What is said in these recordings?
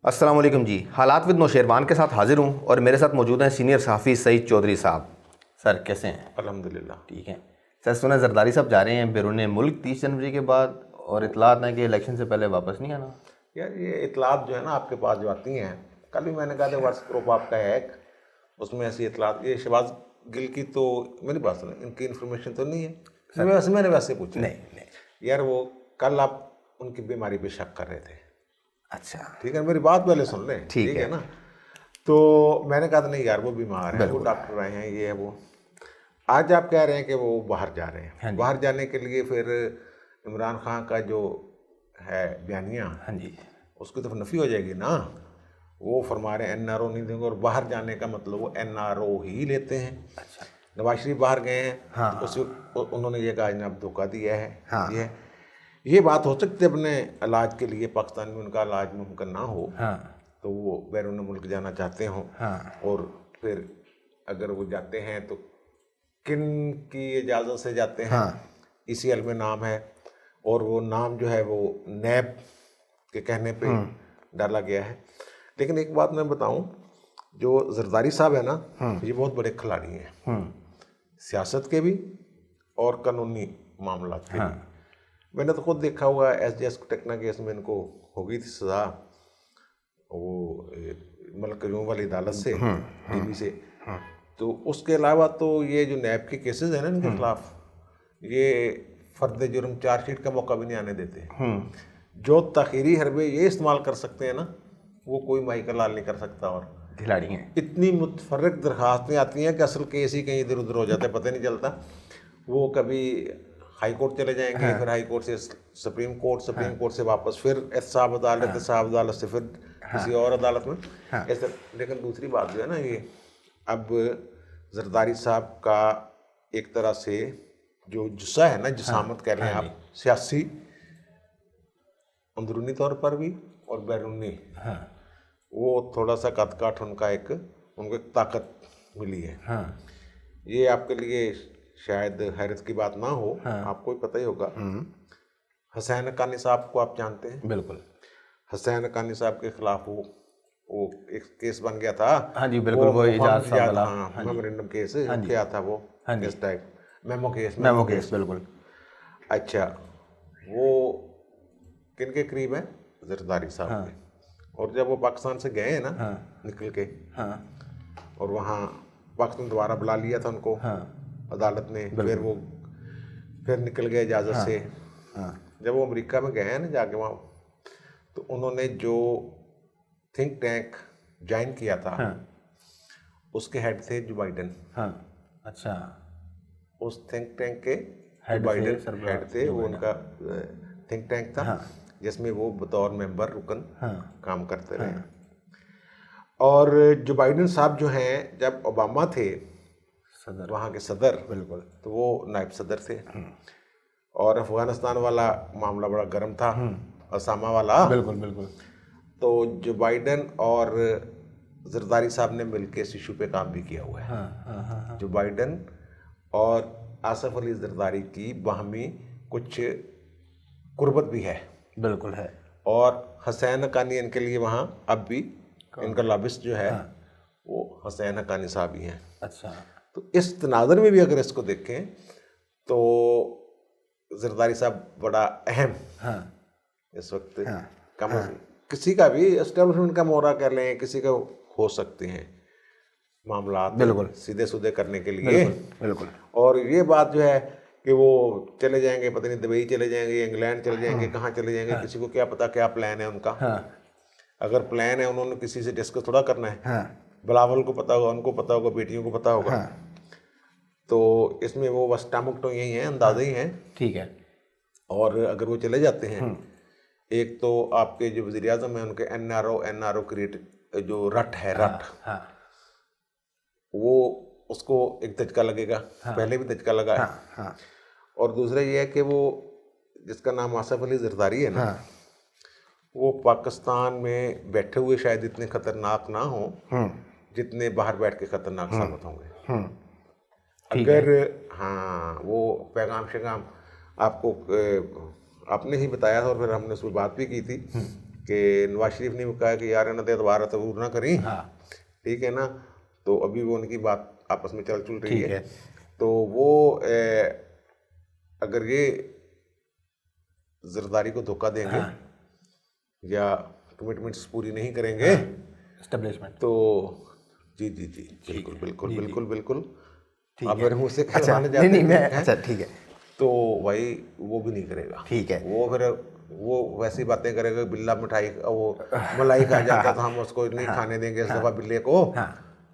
अस्सलाम वालेकुम जी। हालात विद नौशेरवान के साथ हाजिर हूँ और मेरे साथ मौजूद हैं सीनियर सहाफ़ी सईद चौधरी साहब। सर कैसे हैं? अल्हम्दुलिल्लाह ठीक है सर। सुना जरदारी साहब जा रहे हैं बैरून मुल्क 30 जनवरी के बाद और इतलात है कि इलेक्शन से पहले वापस नहीं आना। यार, ये इतलात जो है ना आपके पास जो आती हैं, कल भी मैंने कहा था व्हाट्सएप ग्रुप आपका है एक, उसमें ऐसी इतलात, ये शहबाज गिल की तो मेरी बात सुनो, इनकी इन्फॉर्मेशन तो नहीं है। मैंने वैसे पूछा नहीं। यार, वो कल आप उनकी बीमारी पे शक कर रहे थे। अच्छा ठीक है, मेरी बात पहले सुन लें। ठीक है ना, तो मैंने कहा था नहीं यार, वो बीमार है, वो डॉक्टर आए हैं, ये है वो। आज आप कह रहे हैं कि वो बाहर जा रहे हैं। हाँ जी। बाहर जाने के लिए फिर इमरान खान का जो है बयानिया, हाँ जी। उसकी तो नफ़ी हो जाएगी ना। वो फरमा रहे हैं एनआरओ नहीं देंगे, और बाहर जाने का मतलब वो एनआरओ ही लेते हैं। अच्छा नवाज शरीफ बाहर गए हैं, हाँ। तो उन्होंने ये कहा जनाब धोखा दिया है। हाँ। ये बात हो सकती है अपने इलाज के लिए, पाकिस्तान में उनका इलाज मुमकिन ना हो, हाँ। तो वो बैरून मुल्क जाना चाहते हों। हाँ। और फिर अगर वो जाते हैं तो किन की इजाज़त से जाते हैं। हाँ। ECL में नाम है, और वो नाम जो है वो नैब के कहने पे डाला गया है। लेकिन एक बात मैं बताऊं, जो जरदारी साहब है ना, ये बहुत बड़े खिलाड़ी हैं, सियासत के भी और कानूनी मामला के भी। मैंने तो खुद देखा हुआ, SJS टेक्ना केस में इनको हो गई थी सज़ा, वो मलक यूं वाली अदालत से, DB से। तो उसके अलावा तो ये जो नैब के केसेस हैं ना इनके खिलाफ, ये फर्द जुर्म चार्जशीट का मौका भी नहीं आने देते। जो तखीरी हरबे ये इस्तेमाल कर सकते हैं ना, वो कोई माइकल लाल नहीं कर सकता। और खिलाड़ी हैं। इतनी मुतफर्रिक दरखास्तें आती हैं कि असल केस ही कहीं इधर उधर हो जाते हैं, पता नहीं चलता। वो कभी हाई कोर्ट चले जाएंगे, फिर हाई कोर्ट से सुप्रीम कोर्ट से वापस फिर एहतसाब अदालत से फिर किसी और अदालत में, ऐसे। लेकिन दूसरी बात जो है ना, ये अब जरदारी साहब का एक तरह से जो जुस्सा है ना, जिसामत कह लें आप, सियासी अंदरूनी तौर पर भी और बैरूनी, वो थोड़ा सा कद काठ उनको एक ताकत मिली है। ये आपके लिए शायद हैरत की बात ना हो, आपको भी पता ही होगा। हुसैन हक्कानी साहब को आप जानते हैं? बिल्कुल। हुसैन हक्कानी साहब के खिलाफ वो एक केस बन गया था। हाँ जी बिल्कुल, वो इजाज़ साहब वाला। हाँ, मेमोरेंडम केस क्या था वो, केस टाइप मेमो केस बिल्कुल। अच्छा, वो किनके करीब है? जरदारी साहब के। और जब वो पाकिस्तान से गए ना, निकल के, और वहाँ पाकिस्तान दोबारा बुला लिया था उनको अदालत ने, फिर निकल गए इजाज़त से। जब वो अमेरिका में गए हैं ना जाके वहाँ, तो उन्होंने जो थिंक टैंक ज्वाइन किया था, उसके हेड थे जो बाइडन। अच्छा। उस थिंक टैंक के जो बाइडन हेड थे, वो उनका थिंक टैंक था, जिसमें वो बतौर मेंबर रुकन काम करते रहे। और जो बाइडन साहब जो हैं, जब ओबामा थे सदर, वहाँ के सदर, बिल्कुल, तो वो नायब सदर थे। और अफगानिस्तान वाला मामला बड़ा गर्म था, असामा वाला। बिल्कुल। तो जो बाइडन और जरदारी साहब ने मिलकर इस इशू पे काम भी किया हुआ है। जो बाइडन और आसफ अली जरदारी की बाहमी कुछ कुर्बत भी है। बिल्कुल है। और हुसैन हक्कानी इनके लिए वहाँ अब भी इनका लॉबिस्ट जो है, वो हुसैन हक्कानी साहब ही हैं। अच्छा। तो इस तनाज़र में भी अगर इसको देखें तो जरदारी साहब बड़ा अहम इस वक्त कम किसी का भी एस्टेब्लिशमेंट का मोहरा कर लें, किसी का हो सकते हैं मामला सीधे सूधे करने के लिए। बिल्कुल। और ये बात जो है कि वो चले जाएंगे, पता नहीं दुबई चले जाएंगे, इंग्लैंड चले जाएंगे, कहाँ चले जाएंगे, किसी को क्या पता क्या प्लान है उनका। अगर प्लान है, उन्होंने किसी से डिस्कस थोड़ा करना है। बिलावल को पता होगा, उनको पता होगा, बेटियों को पता होगा। तो इसमें वो बस टामुक तो यही है, अंदाजे ही हैं। ठीक है। और अगर वो चले जाते हैं, एक तो आपके जो वज़ीर आज़म है उनके एनआरओ क्रिएट जो रट है, वो उसको एक धचका लगेगा। पहले भी धचका लगा है। और दूसरा ये है कि वो जिसका नाम आसफ अली जरदारी है ना, वो पाकिस्तान में बैठे हुए शायद इतने खतरनाक ना हो जितने बाहर बैठ के खतरनाक साबित होंगे। अगर वो पैगाम आपको आपने ही बताया था, और फिर हमने उस पर बात भी की थी कि नवाज शरीफ ने भी कहा कि यार ना दोबारा तबूर ना करी, ठीक है ना। तो अभी वो उनकी बात आपस में चल रही ठीक है। तो वो अगर ये जरदारी को धोखा देंगे या कमिटमेंट्स पूरी नहीं करेंगे एस्टेब्लिशमेंट, तो जी जी जी बिल्कुल बिल्कुल जी, बिल्कुल बिल्कुल ठीक आप है। मेरे मुंह से अच्छा, कहवाने नहीं जाते नहीं मैं, हैं, अच्छा ठीक है, तो भाई वो भी नहीं करेगा। ठीक है। वो फिर वो वैसी बातें करेगा, बिल्ला मिठाई वो मलाई खा जाता था, हम उसको नहीं खाने देंगे इस दफा बिल्ले को,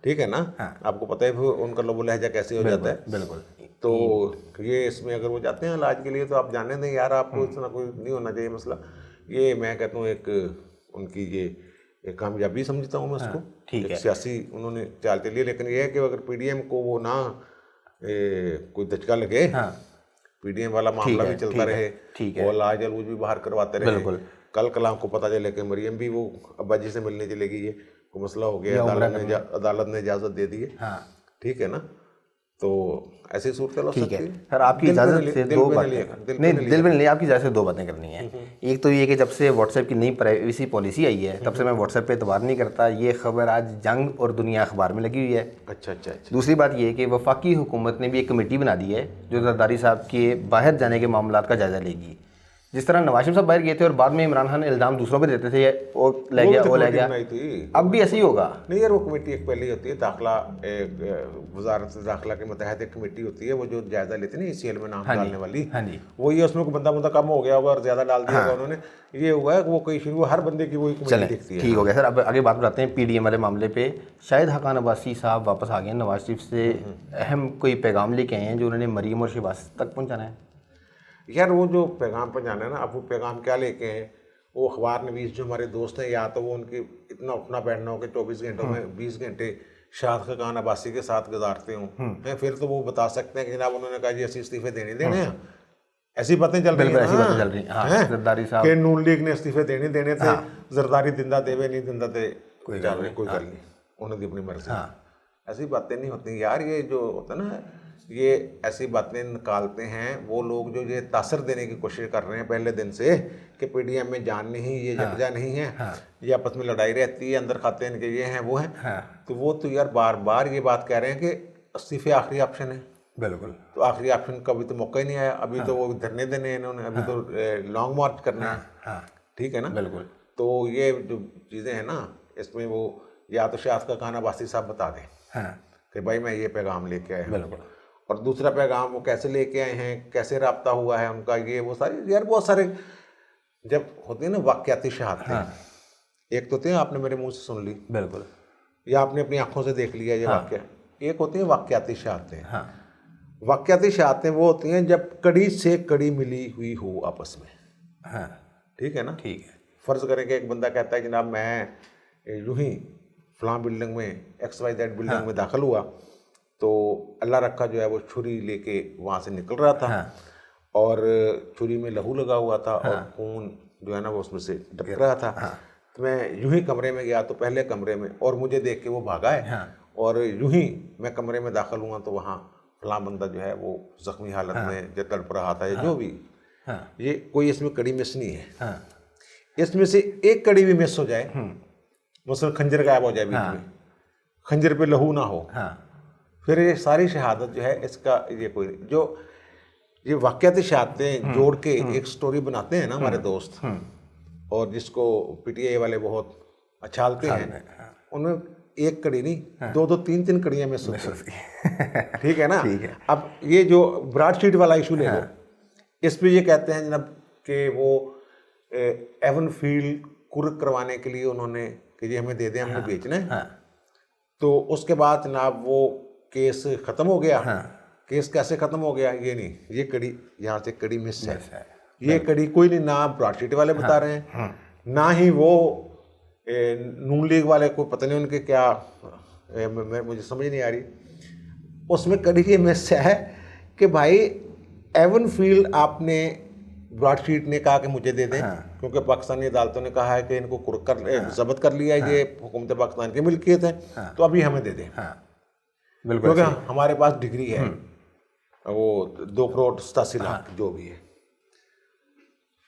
ठीक है ना। आपको पता है फिर उनका लोगो लहजा कैसे हो जाता है। बिल्कुल। तो ये इसमें अगर वो जाते हैं इलाज के लिए तो आप जाने दें यार, आपको इतना कोई नहीं होना चाहिए मसला। ये मैं कहता हूँ एक उनकी ये एक कामयाबी समझता हूँ मैं उसको, ठीक एक है। सियासी उन्होंने चाल चली है। लेकिन ये है कि अगर पीडीएम को वो ना कोई दचका लगे, पीडीएम वाला मामला भी चलता रहे, ठीक है। और लाज अलूज भी बाहर करवाते रहे, बिल्कुल। कल कलाम को पता चले कि मरियम भी वो अब्बा जी से मिलने चलेगी, ये कोई मसला हो गया, अदालत ने इजाज़त दे दी है, ठीक है ना। तो ऐसी सूरत हो ठीक सकती है है। सर, आपकी इजाज़त से दो बातें, नहीं दिल में नहीं, आपकी इजाज़त से दो बातें करनी है। एक तो ये कि जब से व्हाट्सएप की नई प्राइवेसी पॉलिसी आई है तब से मैं व्हाट्सएप पे एतबार नहीं करता। ये खबर आज जंग और दुनिया अखबार में लगी हुई है। अच्छा अच्छा अच्छा। दूसरी बात ये है कि वफाकी हुकूमत ने भी एक कमेटी बना दी है जो जरदारी साहब के बाहर जाने के मामलात का जायज़ा लेगी। जिस तरह नवाज शरीफ साहब बाहर गए थे और बाद में इमरान खान इल्ज़ाम दूसरों पे देते थे, वो ले गया वो ले गया, अब भी ऐसे ही होगा। नहीं यार, वो कमेटी एक पहले ही होती है, दाखिला वजारत दाखिला के मतहत एक कमेटी होती है, वो जो जायजा लेती है ना ECL में नाम डालने वाली, वो ये उसमें कोई बंदा कम हो गया होगा और ज्यादा डाल दिया होगा उन्होंने, ये हुआ है वो कोई शुरू हर बंदे की वही कमेटी देखती है। ठीक हो गया सर, अब आगे बात बताते हैं PDM वाले मामले पे। शायद हकान अब्बासी साहब वापस आ गए, नवाज शरीफ से अहम कोई पैगाम लेके आए हैं जो उन्होंने मरीम और शहबाज तक पहुँचाना है। यार वो जो पैगाम पहुँचाना है ना, अब वो पैगाम क्या लेके हैं, वो अखबार नवीस जो हमारे दोस्त हैं, या तो वो उनकी इतना उठना बैठना हो कि 24 घंटों में 20 घंटे शाद खान अब्बासी के साथ गुजारते हों, फिर तो वो बता सकते हैं कि जनाब उन्होंने कहा जी ऐसे इस्तीफे देने देने हैं। ऐसी बातें चल रही हैं जरदारी साहब कि नून लीग ने इस्तीफे देने थे, जरदारी दिंदा देवे नहीं दिंदा दे कोई गल नहीं, उन्होंने अपनी मर्जी। ऐसी बातें नहीं होती यार, ये जो होता है ना, ये ऐसी बातें निकालते हैं वो लोग जो ये तासर देने की कोशिश कर रहे हैं पहले दिन से कि PDM में जान नहीं, ये जगजा नहीं है, ये आपस में लड़ाई रहती है, अंदर खाते हैं इनके, ये हैं वो हैं, तो वो तो यार बार बार ये बात कह रहे हैं कि इस्तीफे आखिरी ऑप्शन है। बिल्कुल, तो आखिरी ऑप्शन का अभी तो मौका ही नहीं आया, अभी तो वो धरने देने हैं इन्होंने, अभी तो लॉन्ग मार्च करना है, ठीक है ना। बिल्कुल। तो ये जो चीज़ें हैं ना, इसमें वो या तो शाद खान अब्बासी साहब बता दें कि भाई मैं ये पैगाम लेके आया हूँ, और दूसरा पैगाम वो कैसे लेके आए हैं, कैसे रब्ता हुआ है उनका, ये वो सारी यार बहुत सारे जब होते हैं ना वाकयाती शहादतें, एक तो होते हैं आपने मेरे मुंह से सुन ली, बिल्कुल, या आपने अपनी आंखों से देख लिया ये वाकया, एक होती है वाकयाती शहादतें। वाकयाती शहादतें वो होती हैं जब कड़ी से कड़ी मिली हुई हो आपस में, ठीक है ना। ठीक है, फर्ज करें कि एक बंदा कहता है जनाब मैं यूं ही फलां बिल्डिंग में XYZ बिल्डिंग में दाखिल हुआ, तो अल्लाह रखा जो है वो छुरी लेके वहाँ से निकल रहा था, और छुरी में लहू लगा हुआ था, और खून जो है ना वो उसमें से टपक रहा था, तो मैं यूं ही कमरे में गया, तो पहले कमरे में, और मुझे देख के वो भागा है, और यूं ही मैं कमरे में दाखिल हुआ तो वहाँ फलां बंदा जो है वो जख्मी हालत में जो तड़प रहा था, या जो भी, ये कोई इसमें कड़ी मिस नहीं है। इसमें से एक कड़ी भी मिस हो जाए, मसलन खंजर गायब हो जाए बीच में, खंजर पे लहू ना हो, फिर ये सारी शहादत जो है इसका ये कोई जो ये वाकयाती शहादतें जोड़ के एक स्टोरी बनाते हैं ना हमारे दोस्त, और जिसको PTI वाले बहुत अच्छालते हैं, उनमें एक कड़ी नहीं, दो तीन कड़ियां मिस होती हैं, ठीक है ना। अब ये जो ब्रॉडशीट वाला इशू ले लो, इस पे ये कहते हैं जनाब कि वो एवन फील्ड कुर्क करवाने के लिए उन्होंने कि ये हमें दे दें, हमने बेचना है, तो उसके बाद जनाब वो केस ख़त्म हो गया। केस कैसे ख़त्म हो गया, ये नहीं, ये कड़ी यहाँ से कड़ी मिस है, ये कड़ी कोई नहीं, ना ब्रॉडशीट वाले बता रहे हैं, ना ही वो नून लीग वाले को, पता नहीं उनके क्या, मुझे समझ नहीं आ रही, उसमें कड़ी ये मिस है कि भाई एवन फील्ड आपने ब्रॉडशीट ने कहा कि मुझे दे दें, क्योंकि पाकिस्तानी अदालतों ने कहा है कि इनको कुर्क कर जब्त कर लिया है, ये हुकूमत पाकिस्तान की मिल्कियत है, तो अभी हमें दे दें, क्योंकि हमारे पास डिग्री है, वो 2 करोड़ 87 लाख जो भी है।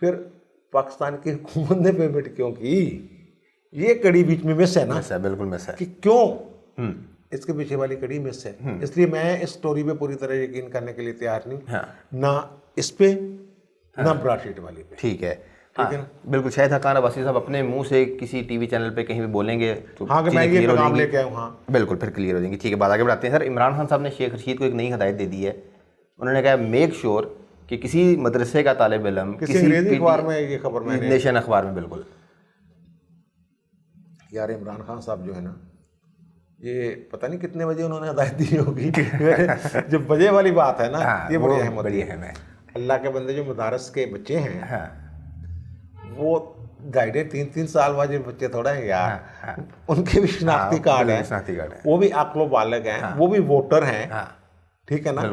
फिर पाकिस्तान की हुकूमत ने पेमेंट क्यों की, ये कड़ी बीच में मिस है ना, मिस है, बिल्कुल मिस है कि क्यों इसके पीछे वाली कड़ी मिस है। इसलिए मैं इस स्टोरी पे पूरी तरह यकीन करने के लिए तैयार नहीं, ना इस पे ना ब्राडशीट वाली पे। ठीक है, ठीक है ना, बिल्कुल। शायद खान अब्बासी साहब अपने मुंह से किसी टीवी चैनल पे कहीं भी बोलेंगे तो हाँ कि मैं ये पैगाम लेके आया हूँ, हाँ बिल्कुल फिर क्लियर हो जाएंगी। ठीक है, बात आगे बढ़ाते हैं सर। इमरान खान साहब ने शेख रशीद को एक नई हदायत दे दी है। उन्होंने कहा मेक श्योर कि किसी मदरसे का तालिब इल्म किसी अंग्रेजी अखबार में ये खबर मैंने, नेशन अखबार में, बिल्कुल। यार इमरान खान साहब जो है ना, ये पता नहीं कितने बजे उन्होंने हदायत दी होगी जो बजे वाली बात है ना, ये बड़ी अहम है। अल्लाह के बंदे जो मदारस के बच्चे हैं, वो गाइडेड 3-3 साल बाद बच्चे थोड़ा है यार, उनके भी शनाख्ती कार्ड है, वो भी अक्ल बालिग हैं, वो भी वोटर हैं, ठीक है ना।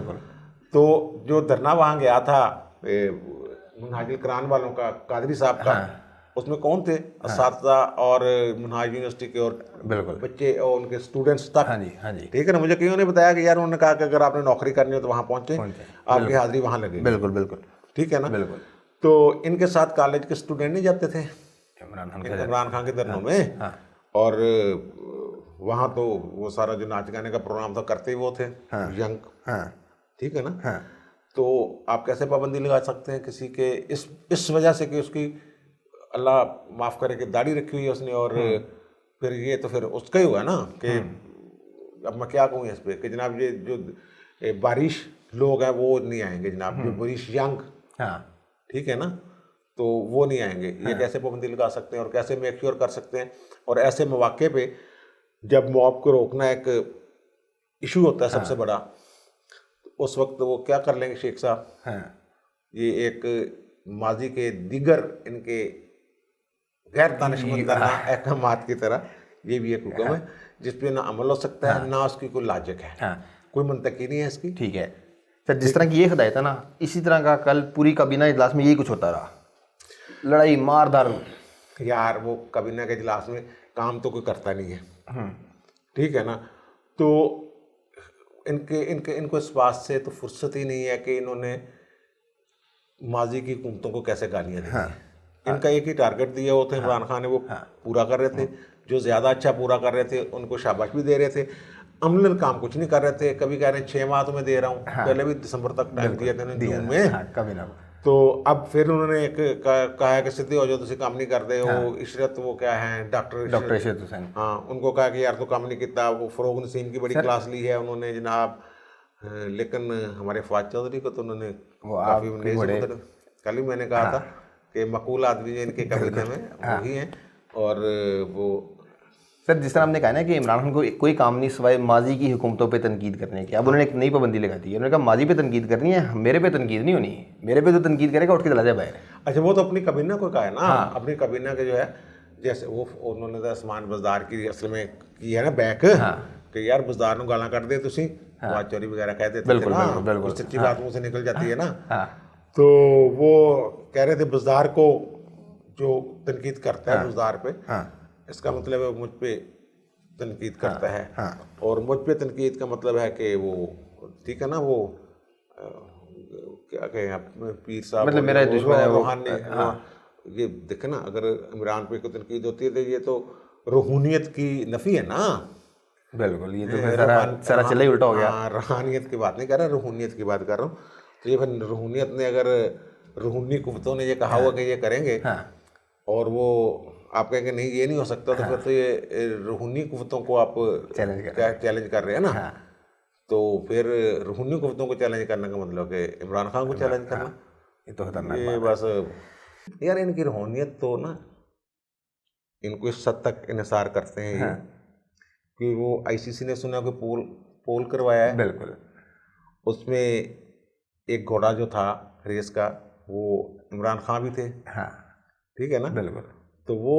तो जो धरना वहाँ गया था मुनहाजुल कुरान वालों का, कादरी साहब का, उसमें कौन थे? असातिज़ा और मुनहाज यूनिवर्सिटी के और बच्चे और उनके स्टूडेंट्स तक, ठीक है ना। मुझे कईयों ने बताया कि यार उन्होंने कहा कि अगर आपने नौकरी करनी हो तो वहाँ पहुँचे, आपकी हाजिरी वहाँ लगेगी, बिल्कुल, ठीक है ना, बिल्कुल। तो इनके साथ कॉलेज के स्टूडेंट नहीं जाते थे इमरान खान के धरनों में, और वहाँ तो वो सारा जो नाच गाने का प्रोग्राम था करते ही वो थे यंग, ठीक है ना। तो आप कैसे पाबंदी लगा सकते हैं किसी के इस वजह से कि उसकी, अल्लाह माफ़ करे कि दाढ़ी रखी हुई है उसने, और फिर ये तो फिर उसका ही हुआ ना कि अब मैं क्या कहूँ इस पे कि जनाब ये जो बारिश लोग हैं वो नहीं आएंगे जनाब, जो बारिश यंग, ठीक है ना, तो वो नहीं आएंगे। ये कैसे पाबंदी लगा सकते हैं और कैसे मेक श्योर कर सकते हैं? और ऐसे मौके पे जब मॉब को रोकना एक इशू होता है सबसे बड़ा, उस वक्त वो क्या कर लेंगे शेख साहब? ये एक माजी के दीगर इनके गैर दानिशमंदाना अहकामात की तरह ये भी एक हुक्म है जिस पे ना अमल हो सकता है, ना उसकी कोई लॉजिक है, कोई मंतकी नहीं है इसकी। ठीक है सर, जिस तरह की ये हिदायत है ना, इसी तरह का कल पूरी काबीना इजलास में यही कुछ होता रहा, लड़ाई मारधार। यार वो काबीना के इजलास में काम तो कोई करता नहीं है, ठीक है ना। तो इनको इस बात से तो फुर्सत ही नहीं है कि इन्होंने माजी की हुकूमतों को कैसे गालियाँ दी। इनका एक ही टारगेट दिया हुआ था, इमरान खान ने वो पूरा कर रहे थे। जो ज़्यादा अच्छा पूरा कर रहे थे उनको शाबाश भी दे रहे थे, अमलन काम कुछ नहीं कर रहे थे। कभी कह रहे हैं 6 माह तो मैं दे रहा हूँ, पहले भी दिसंबर तक टाइम दिया था जून में, कभी ना। तो अब फिर उन्होंने एक कहा है कि सीधे हो जाओ, तुम काम नहीं करते हो। इशरत वो क्या है, डॉक्टर इशरत हुसैन, हाँ, उनको कहा कि यार तो काम नहीं किया। वो फरोग नसीम की बड़ी क्लास ली है उन्होंने जनाब, लेकिन हमारे फवाद चौधरी को तो उन्होंने काफ़ी, कल ही मैंने कहा था कि मकबूल आदमी जो इनके कबीले में वही हैं। और वो सर जिस तरह हमने कहा ना कि इमरान खान को कोई काम नहीं सिवाय माजी की हुकूमतों पे तनकीद करने की, अब उन्होंने एक नई पाबंदी लगा दी है। उन्होंने कहा माजी पे तनकीद करनी है, मेरे पे तनकीद नहीं होनी, मेरे पे तो तनकीद करेगा उठ के चला जाए बाहर। अच्छा, वो तो अपनी कबीना को कहा है ना, अपनी कबीना के जो है, जैसे वो उन्होंने तो आसमान बज़दार की असल में की है ना बैक, कि यार बज़दार को गाला कर दे तुसी, फवाद चौधरी वगैरह कह देते थे ना, सच्ची बात मुँह से निकल जाती है ना। तो वो कह रहे थे बज़दार को जो तनकीद करता है बज़दार पे, इसका मतलब है मुझ पे तनकीद करता है। और मुझ पे तनकीद का मतलब है कि वो, ठीक है ना, वो क्या कहें आप, पीर साहब मतलब मेरा दुश्मन है रूहानी। ये देखे ना, अगर इमरान पे को तनकीद होती है तो ये तो रूहानियत की नफ़ी है ना। बिल्कुल, ये तो सारा चला ही उल्टा हो गया। रूहानियत की बात नहीं कर रहा, रूहानियत की बात कर रहा हूँ। तो ये फिर रूहानियत ने, अगर रूहानी कुव्वतों ने ये कहा हुआ कि ये करेंगे और वो आप कहेंगे नहीं ये नहीं हो सकता, तो फिर तो ये रूहानी कुव्वतों को आप चैलेंज कर रहे हैं ना। तो फिर रूहानी कुव्वतों को चैलेंज करने का मतलब कि इमरान खान को चैलेंज करना, ये तो खतरनाक ये बस यार इनकी रूहानियत तो ना, इनको इस हद तक इन्हिसार करते हैं ये कि वो ICC ने सुना कि पोल करवाया है, बिल्कुल, उसमें एक घोड़ा जो था रेस का वो इमरान खान भी थे, ठीक है ना, बिल्कुल। तो वो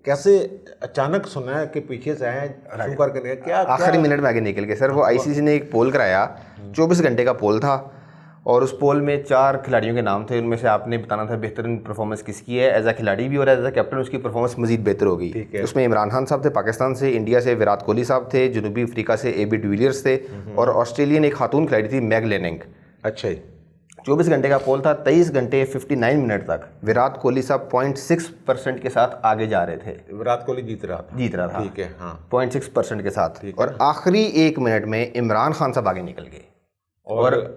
कैसे अचानक सुना है कि पीछे से आए शुरू करके, क्या आखिरी मिनट में आगे निकल के। सर वो ICC ने एक पोल कराया, 24 घंटे का पोल था, और उस पोल में 4 खिलाड़ियों के नाम थे। उनमें से आपने बताना था बेहतरीन परफॉर्मेंस किसकी है, एज अ खिलाड़ी भी और एज अ कैप्टन उसकी परफॉर्मेंस मजीद बेहतर हो गई। उसमें इमरान खान साहब थे पाकिस्तान से, इंडिया से विराट कोहली साहब थे, जनूबी अफ्रीका से AB डिविलियर्स थे, और ऑस्ट्रेलियन एक खातून खिलाड़ी थी मैग लेनिंग। अच्छा, 24 घंटे का पोल था, 23 घंटे 59 मिनट तक विराट कोहली साहब 0.6% के साथ आगे जा रहे थे। विराट कोहली जीत रहा था। ठीक है, हाँ, 0.6% के साथ। और आखिरी 1 मिनट में इमरान खान साहब आगे निकल गए और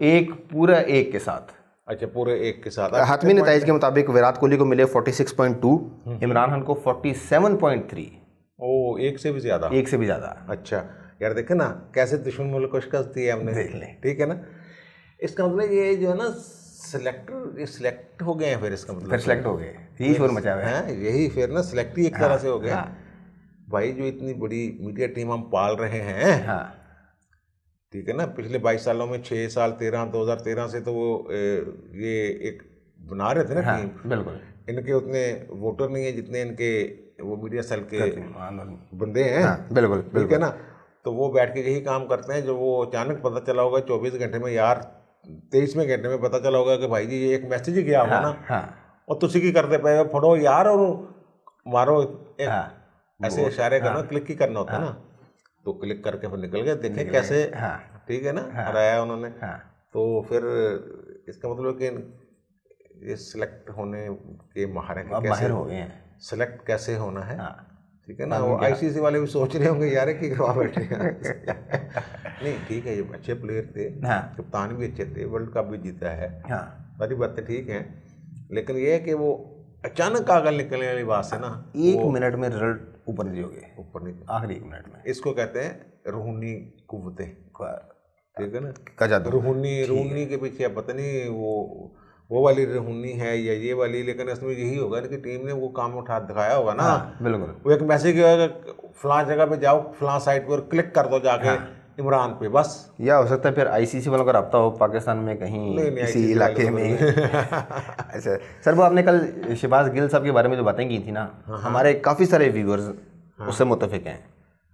पूरा एक के साथ। अच्छा, पूरे एक के साथ। हतमी नताइज के मुताबिक विराट कोहली को मिले 46.2, इमरान खान को 47.3। ओ, एक से भी ज्यादा। अच्छा यार, देखे ना कैसे दुश्मन मुल्क को शिकस्त दी है हमने। देख ले। ठीक है ना, इसका मतलब ये जो है ना सिलेक्ट हो गए हैं। फिर इसका मतलब फिर सिलेक्ट हो गए, यही शोर मचा हुआ है। यही फिर ना सिलेक्ट ही एक तरह से हो गए। भाई जो इतनी बड़ी मीडिया टीम हम पाल रहे हैं, ठीक है ना, पिछले 22 सालों में 6 साल 2013 से तो वो ये एक बना रहे थे ना टीम। बिल्कुल। इनके उतने वोटर नहीं है जितने इनके वो मीडिया सेल के बंदे हैं। बिल्कुल, ठीक है ना, तो वो बैठ के यही काम करते हैं। जो वो अचानक पता चला होगा 24 घंटे में यार, 23वें घंटे में पता चला होगा कि भाई जी ये एक मैसेज ही गया होगा ना, और तुसी की करते पे फटो यार और मारो, ऐसे इशारे करना, क्लिक ही करना होता है ना, तो क्लिक करके फिर निकल गए। देखें कैसे, ठीक है ना, हराया उन्होंने। तो फिर इसका मतलब है कि ये सिलेक्ट होने के माहिर हैं, कैसे हो गए हैं, सिलेक्ट कैसे होना है। ठीक है ना, वो आईसीसी वाले भी सोच रहे होंगे यार कि करवा बैठे नहीं, ठीक है, ये अच्छे प्लेयर थे, कप्तान भी अच्छे थे, वर्ल्ड कप भी जीता है, सारी बातें ठीक हैं, लेकिन ये है कि वो अचानक आगे निकलने वाली बात है ना, 1 मिनट में रिजल्ट ऊपर नहीं होगे, ऊपर नहीं, आखिरी 1 मिनट में। इसको कहते हैं रूहानी कुव्वतें, ठीक है ना, का जादू। रूहानी के पीछे पता नहीं वो वाली रूहानी है या ये वाली, लेकिन इसमें यही होगा कि टीम ने वो काम उठा दिखाया होगा ना। बिल्कुल। वो एक मैसेज फलां जगह पे जाओ, फलां साइट पर क्लिक कर दो जाके इमरान पे, बस। या हो सकता है फिर आईसीसी वालों का रब्ता हो पाकिस्तान में कहीं किसी इलाके में। अच्छा सर, वो आपने कल शहबाज गिल साहब के बारे में जो बातें की थी ना, हमारे काफ़ी सारे व्यूअर्स उससे मुत्तफिक हैं,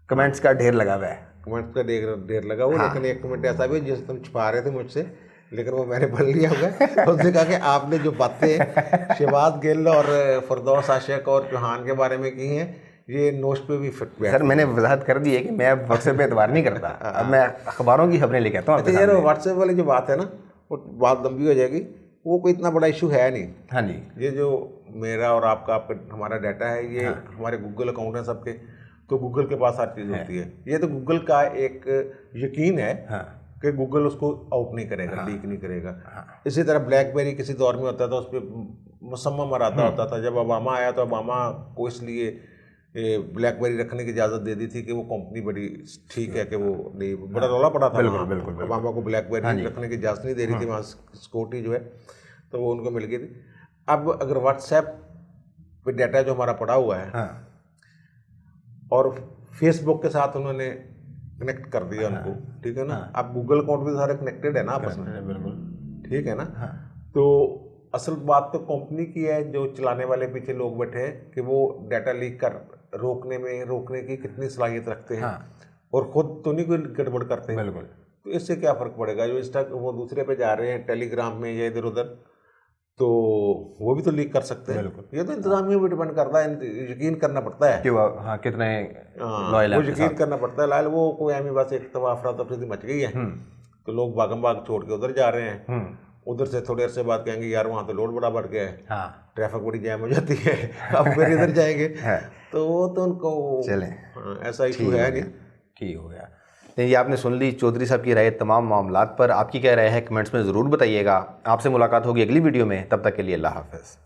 कमेंट्स का ढेर लगा हुआ है। कमेंट्स का ढेर लगा हुआ, लेकिन एक कमेंट ऐसा भी जिसे तुम छुपा रहे थे मुझसे, लेकिन वो मैंने पढ़ लिया होगा। उसने कहा कि आपने जो बातें शहबाज गिल और फरदौस आशिक और चौहान के बारे में की हैं, ये नोश पे भी फिट बैठती है। सर मैंने वजाहत कर दी है कि मैं अब व्हाट्सएप पे एतबार नहीं करता, अब मैं अखबारों की खबरें लेके आता हूँ। अच्छा यार, व्हाट्सएप वाली जो बात है ना, वो बात लंबी हो जाएगी, वो कोई इतना बड़ा इशू है नहीं। हाँ जी, ये जो मेरा और आपका हमारा डाटा है, ये हमारे गूगल अकाउंट है सबके, तो गूगल के पास हर चीज़ होती है। ये तो गूगल का एक यकीन है कि गूगल उसको आउट नहीं करेगा, लीक नहीं करेगा। इसी तरह ब्लैकबेरी किसी दौर में होता था, उस पर मुसम्मा मराता होता था। जब ओबामा आया तो ओबामा को इसलिए ब्लैकबेरी रखने की इजाज़त दे दी थी कि वो कंपनी बड़ी ठीक है, कि वो नहीं, बड़ा रौला पड़ा था। बिल्कुल। ओबामा को ब्लैकबेरी रखने की इजाज़त नहीं दे रही थी, वहाँ सिक्योरिटी जो है, तो वो उनको मिल गई थी। अब अगर व्हाट्सएप पे डाटा जो हमारा पड़ा हुआ है और फेसबुक के साथ उन्होंने कनेक्ट कर दिया उनको, ठीक है ना, अब गूगल अकाउंट भी सारे कनेक्टेड है ना आपस में, बिल्कुल, ठीक है ना। तो असल बात तो कंपनी की है, जो चलाने वाले पीछे लोग बैठे हैं, कि वो डाटा लीक कर रोकने की कितनी सलाहियत रखते हैं, और खुद तो नहीं कोई गड़बड़ करते हैं। बिल्कुल। तो इससे क्या फ़र्क पड़ेगा, जो वो दूसरे पे जा रहे हैं टेलीग्राम में या इधर उधर, तो वो भी तो लीक कर सकते हैं। ये तो इंतजामिया पे डिपेंड करता है, यकीन करना पड़ता है कि कितने लॉयल, वो यकीन करना पड़ता है। लाल वो कोई एम बस एक दफ़ा अफरा तफरी मच गई है, तो लोग भागम भाग छोड़ के उधर जा रहे हैं, उधर से थोड़े अरसे बाद कहेंगे यार वहाँ तो लोड बड़ा बढ़ गया है, ट्रैफिक बड़ी जैम हो जाती है, अब फिर इधर जाएंगे, तो वो तो उनको चले ऐसा इशू है नहीं। ठीक हो गया। नहीं, ये आपने सुन ली चौधरी साहब की राय तमाम मामलात पर। आपकी क्या राय है कमेंट्स में ज़रूर बताइएगा। आपसे मुलाकात होगी अगली वीडियो में, तब तक के लिए अल्लाह हाफ़िज़।